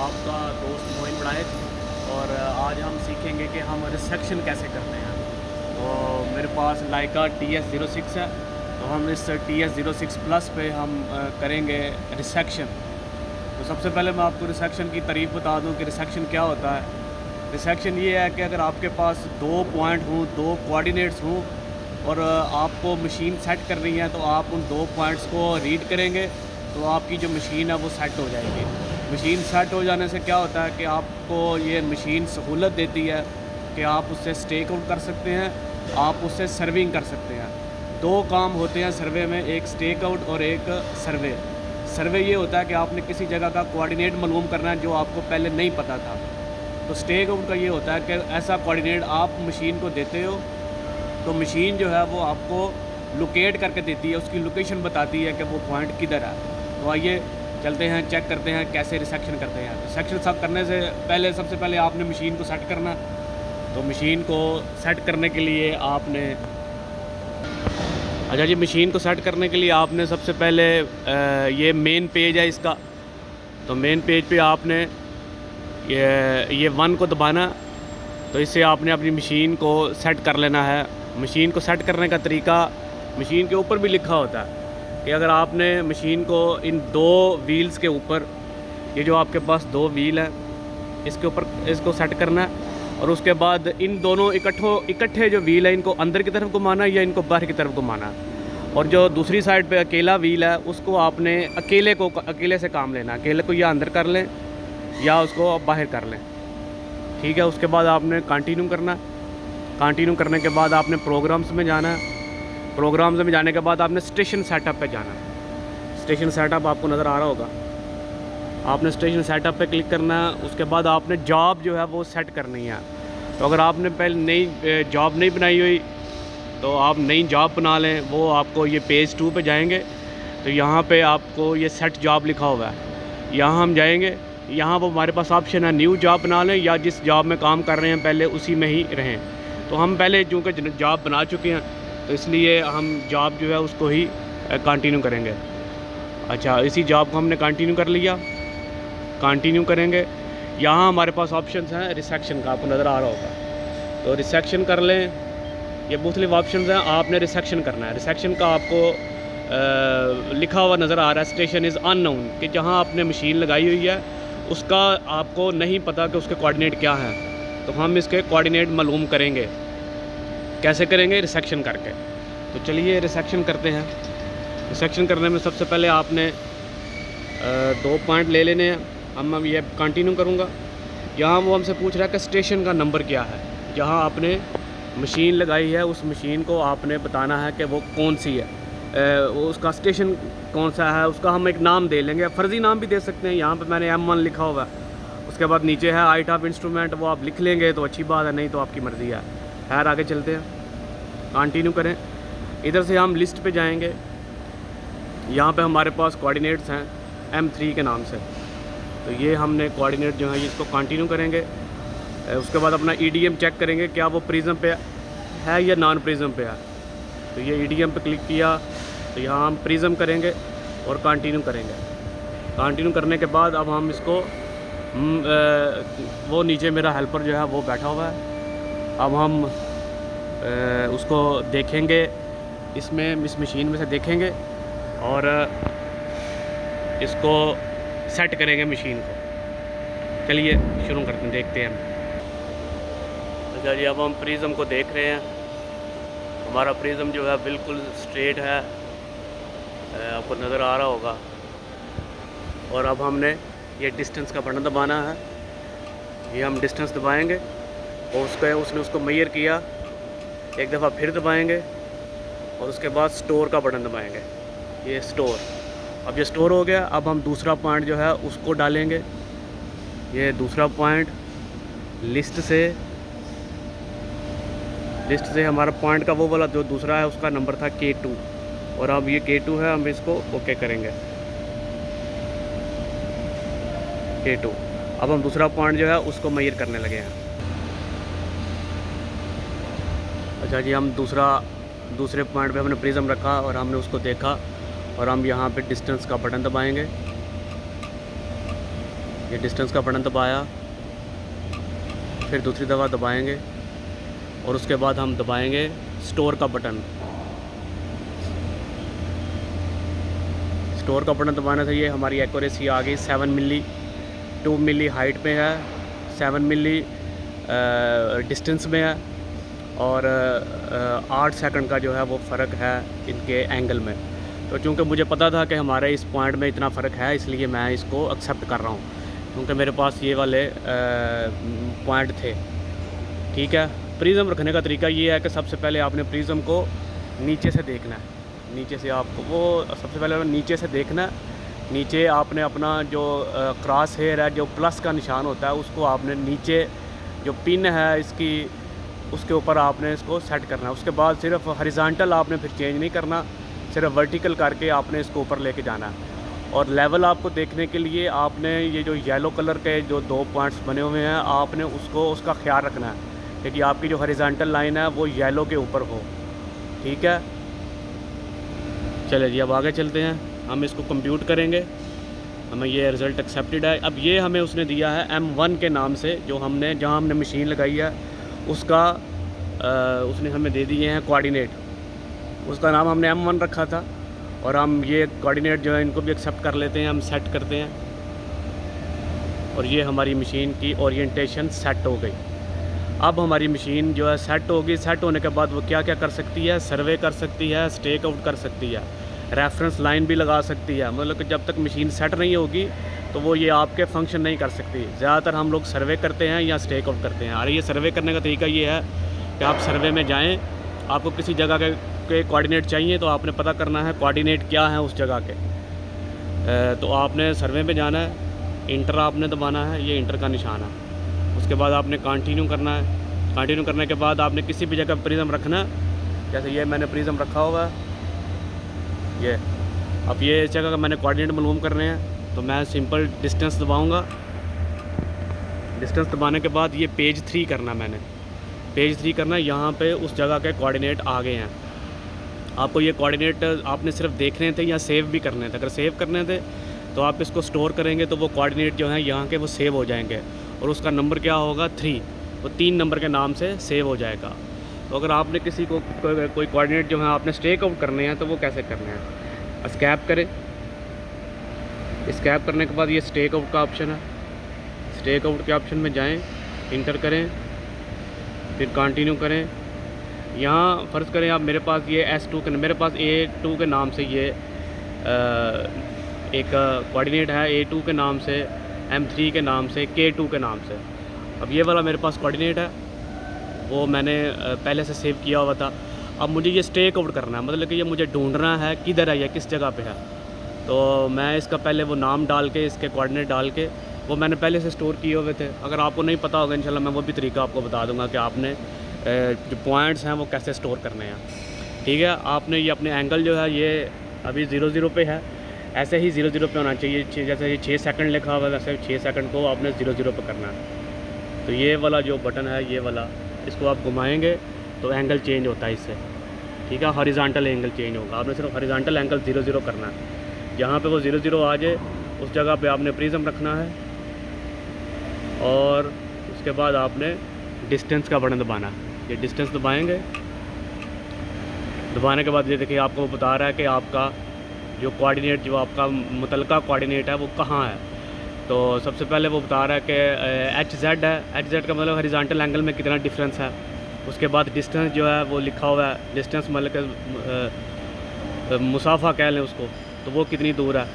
आपका दोस्त मोइन बनायत और आज हम सीखेंगे कि हम रिसेक्शन कैसे करते हैं। तो मेरे पास लाइका TS06 है, तो हम इस TS06 प्लस पे हम करेंगे रिसेक्शन। तो सबसे पहले मैं आपको रिसेक्शन की तारीफ़ बता दूं कि रिसेक्शन क्या होता है। रिसेक्शन ये है कि अगर आपके पास दो पॉइंट हों, दो कोऑर्डिनेट्स हों और आपको मशीन सेट करनी है, तो आप उन दो पॉइंट्स को रीड करेंगे तो आपकी जो मशीन है वो सेट हो जाएगी। मशीन सेट हो जाने से क्या होता है कि आपको ये मशीन सहूलत देती है कि आप उससे स्टेक आउट कर सकते हैं, आप उससे सर्विंग कर सकते हैं। दो काम होते हैं सर्वे में, एक स्टेक आउट और एक सर्वे। सर्वे ये होता है कि आपने किसी जगह का कोऑर्डिनेट मालूम करना है जो आपको पहले नहीं पता था। तो स्टेक आउट का ये होता है कि ऐसा कोऑर्डिनेट आप मशीन को देते हो तो मशीन जो है वो आपको लोकेट करके देती है, उसकी लोकेशन बताती है कि वो पॉइंट किधर है। तो आइए चलते हैं, चेक करते हैं कैसे रिसेक्शन करते हैं। रिसेक्शन सब करने से पहले सबसे पहले आपने मशीन को सेट करना। तो मशीन को सेट करने के लिए आपने मशीन को सेट करने के लिए आपने सबसे पहले ये मेन पेज है इसका। तो मेन पेज पे आपने ये 1 को दबाना। तो इससे आपने अपनी मशीन को सेट कर लेना है। मशीन को सेट करने का तरीका मशीन के ऊपर भी लिखा होता है कि अगर आपने मशीन को इन दो व्हील्स के ऊपर, ये जो आपके पास दो व्हील है, इसके ऊपर इसको सेट करना है और उसके बाद इन दोनों इकट्ठे जो व्हील है इनको अंदर की तरफ घुमाना या इनको बाहर की तरफ घुमाना। और जो दूसरी साइड पे अकेला व्हील है उसको आपने अकेले से काम लेना। अकेले को या अंदर कर लें या उसको बाहर कर लें, ठीक है। उसके बाद आपने कंटिन्यू करना। कंटिन्यू करने के बाद आपने प्रोग्राम्स में जाना है। प्रोग्राम्स में जाने के बाद आपने स्टेशन सेटअप पे जाना। स्टेशन सेटअप आपको नज़र आ रहा होगा, आपने स्टेशन सेटअप पे क्लिक करना है। उसके बाद आपने जॉब जो है वो सेट करनी है। तो अगर आपने पहले नई जॉब नहीं बनाई हुई तो आप नई जॉब बना लें। वो आपको ये पेज 2 पे जाएंगे तो यहाँ पे आपको ये सेट जॉब लिखा हुआ है, यहाँ हम जाएंगे। यहाँ वो हमारे पास ऑप्शन है न्यू जॉब बना लें या जिस जॉब में काम कर रहे हैं पहले उसी में ही रहें। तो हम पहले चूँकि जॉब बना चुके हैं तो इसलिए हम जॉब जो है उसको ही कंटिन्यू करेंगे। अच्छा, इसी जॉब को हमने कंटिन्यू कर लिया। कंटिन्यू करेंगे। यहाँ हमारे पास ऑप्शंस हैं रिसेक्शन का, आपको नज़र आ रहा होगा। तो रिसेक्शन कर लें। ये मुख्तलिफ ऑप्शंस हैं, आपने रिसेक्शन करना है। रिसेक्शन का आपको लिखा हुआ नज़र आ रहा है स्टेशन इज़ अननोन, कि जहाँ आपने मशीन लगाई हुई है उसका आपको नहीं पता कि उसके कोऑर्डिनेट क्या हैं। तो हम इसके कोऑर्डिनेट मालूम करेंगे। कैसे करेंगे? रिसेक्शन करके। तो चलिए रिसेक्शन करते हैं। रिसेक्शन करने में सबसे पहले आपने 2 पॉइंट ले लेने हैं। हम ये कंटिन्यू करूँगा। यहाँ वो हमसे पूछ रहा है कि स्टेशन का नंबर क्या है। जहाँ आपने मशीन लगाई है उस मशीन को आपने बताना है कि वो कौन सी है, उसका स्टेशन कौन सा है। उसका हम एक नाम दे लेंगे, फ़र्ज़ी नाम भी दे सकते हैं। यहाँ पे मैंने M1 लिखा हुआ है। उसके बाद नीचे है हाइट ऑफ इंस्ट्रूमेंट, वो आप लिख लेंगे तो अच्छी बात है, नहीं तो आपकी मर्ज़ी है। खैर आगे चलते हैं, कंटिन्यू करें। इधर से हम लिस्ट पे जाएंगे। यहाँ पे हमारे पास कोऑर्डिनेट्स हैं M3 के नाम से। तो ये हमने कोऑर्डिनेट जो है इसको कंटिन्यू करेंगे। उसके बाद अपना EDM चेक करेंगे क्या वो प्रिज्म पे है या नॉन प्रिज्म पे है। तो ये EDM पे क्लिक किया तो यहाँ हम प्रिज्म करेंगे और कंटिन्यू करेंगे। कंटिन्यू करने के बाद अब हम इसको वो नीचे मेरा हेल्पर जो है वो बैठा हुआ है। अब हम उसको देखेंगे, इस मशीन में से देखेंगे और इसको सेट करेंगे मशीन को। चलिए शुरू करते हैं, देखते हैं। अच्छा जी, अब हम प्रिज्म को देख रहे हैं। हमारा प्रिज्म जो है बिल्कुल स्ट्रेट है, आपको नज़र आ रहा होगा। और अब हमने ये डिस्टेंस का बटन दबाना है। ये हम डिस्टेंस दबाएंगे और उसने उसको मेजर किया। एक दफ़ा फिर दबाएंगे और उसके बाद स्टोर का बटन दबाएंगे। ये स्टोर, अब ये स्टोर हो गया। अब हम दूसरा पॉइंट जो है उसको डालेंगे। ये दूसरा पॉइंट लिस्ट से हमारा पॉइंट का वो वाला जो दूसरा है उसका नंबर था K2 और अब ये K2 है। हम इसको ओके करेंगे, K2। अब हम दूसरा पॉइंट जो है उसको मेजर करने लगे हैं। अच्छा जी, हम दूसरे पॉइंट पे हमने प्रिज्म रखा और हमने उसको देखा और हम यहाँ पे डिस्टेंस का बटन दबाएंगे। ये डिस्टेंस का बटन दबाया, फिर दूसरी दफ़ा दबाएंगे और उसके बाद हम दबाएंगे स्टोर का बटन। स्टोर का बटन दबाने से ये हमारी एक्यूरेसी आ गई 7 मिली, 2 मिली हाइट में है, 7 मिली डिस्टेंस में है और 8 सेकंड का जो है वो फ़र्क है इनके एंगल में। तो चूँकि मुझे पता था कि हमारे इस पॉइंट में इतना फ़र्क है, इसलिए मैं इसको एक्सेप्ट कर रहा हूँ, क्योंकि मेरे पास ये वाले पॉइंट थे। ठीक है। प्रिज्म रखने का तरीका ये है कि सबसे पहले आपने प्रिज्म को नीचे से देखना है। नीचे से आपको वो सबसे पहले नीचे से देखना है। नीचे आपने अपना जो क्रॉस हेयर है, जो प्लस का निशान होता है, उसको आपने नीचे जो पिन है इसकी, उसके ऊपर आपने इसको सेट करना है। उसके बाद सिर्फ हॉरिजॉन्टल आपने फिर चेंज नहीं करना, सिर्फ वर्टिकल करके आपने इसको ऊपर लेके जाना है। और लेवल आपको देखने के लिए आपने ये जो येलो कलर के जो 2 पॉइंट्स बने हुए हैं, आपने उसका ख्याल रखना है क्योंकि आपकी जो हॉरिजॉन्टल लाइन है वो येलो के ऊपर हो। ठीक है। चलिए जी, अब आगे चलते हैं। हम इसको कंप्यूट करेंगे, हमें ये रिज़ल्ट एक्सेप्टेड है। अब ये हमें उसने दिया है M1 के नाम से, जो हमने जहाँ हमने मशीन लगाई है उसका उसने हमें दे दिए हैं कोऑर्डिनेट। उसका नाम हमने M1 रखा था और हम ये कोऑर्डिनेट जो है इनको भी एक्सेप्ट कर लेते हैं, हम सेट करते हैं। और ये हमारी मशीन की ओरिएंटेशन सेट हो गई। अब हमारी मशीन जो है सेट होगी। सेट होने के बाद वो क्या क्या कर सकती है, सर्वे कर सकती है, स्टेक आउट कर सकती है, रेफरेंस लाइन भी लगा सकती है। मतलब कि जब तक मशीन सेट नहीं होगी तो वो ये आपके फंक्शन नहीं कर सकती। ज़्यादातर हम लोग सर्वे करते हैं या स्टेक आउट करते हैं। और ये सर्वे करने का तरीका ये है कि आप सर्वे में जाएँ, आपको किसी जगह के कोऑर्डिनेट चाहिए तो आपने पता करना है कोऑर्डिनेट क्या है उस जगह के। तो आपने सर्वे में जाना है, इंटर आपने दबाना है, ये इंटर का निशान है। उसके बाद आपने कंटिन्यू करना है। कंटिन्यू करने के बाद आपने किसी भी जगह प्रिज्म रखना है। जैसे ये मैंने प्रिज्म रखा हुआ है, ये अब ये इस जगह का मैंने कोऑर्डिनेट मालूम करने हैं तो मैं सिंपल डिस्टेंस दबाऊंगा। डिस्टेंस दबाने के बाद ये पेज 3 करना, मैंने पेज 3 करना। यहाँ पे उस जगह के कोऑर्डिनेट आ गए हैं। आपको ये कोऑर्डिनेट आपने सिर्फ देखने थे या सेव भी करने थे। अगर सेव करने थे तो आप इसको स्टोर करेंगे तो वो कोऑर्डिनेट जो हैं यहाँ के वो सेव हो जाएंगे और उसका नंबर क्या होगा 3, वो 3 नंबर के नाम से सेव हो जाएगा। तो अगर आपने किसी को कोई कोऑर्डिनेट जो है आपने स्टेक आउट करने हैं तो वो कैसे करने हैं, स्कैप करें। स्कैप करने के बाद ये स्टेक आउट का ऑप्शन है, स्टेक आउट के ऑप्शन में जाएं, इंटर करें, फिर कंटिन्यू करें। यहाँ फ़र्ज़ करें आप मेरे पास ये S2 के, मेरे पास A2 के नाम से ये एक कोऑर्डिनेट है, A2 के नाम से, M3 के नाम से, K2 के नाम से। अब ये वाला मेरे पास कोऑर्डिनेट है, वो मैंने पहले से सेव किया हुआ था। अब मुझे ये स्टेक आउट करना है, मतलब कि ये मुझे ढूंढना है किधर है, या किस जगह पे है। तो मैं इसका पहले वो नाम डाल के, इसके कोऑर्डिनेट डाल के, वो मैंने पहले से स्टोर किए हुए थे। अगर आपको नहीं पता होगा इंशाल्लाह मैं वो भी तरीका आपको बता दूंगा कि आपने जो पॉइंट्स हैं वो कैसे स्टोर करने हैं। ठीक है। आपने ये अपने एंगल जो है ये अभी 0-0 पे है, ऐसे ही 0-0 पे होना चाहिए। जैसे ये 6 सेकंड लिखा हुआ है वैसे 6 सेकंड को आपने 0-0 पे करना है। तो ये वाला जो बटन है, ये वाला, इसको आप घुमाएंगे तो एंगल चेंज होता है इससे। ठीक है। हॉरिजॉन्टल एंगल चेंज होगा। आपने सिर्फ हॉरिजॉन्टल एंगल 0-0 करना है। जहाँ पे वो 0-0 आ जाए उस जगह पे आपने प्रिज्म रखना है और उसके बाद आपने डिस्टेंस का बटन दबाना है। ये डिस्टेंस दबाएंगे, दबाने के बाद ये देखिए आपको बता रहा है कि आपका जो कोऑर्डिनेट, जो आपका मुतलका कोऑर्डिनेट है वो कहाँ है। तो सबसे पहले वो बता रहा है कि HZ है। HZ का मतलब हॉरिजॉन्टल एंगल में कितना डिफरेंस है। उसके बाद डिस्टेंस जो है वो लिखा हुआ है, डिस्टेंस मतलब कि मुसाफा कह लें उसको, तो वो कितनी दूर है।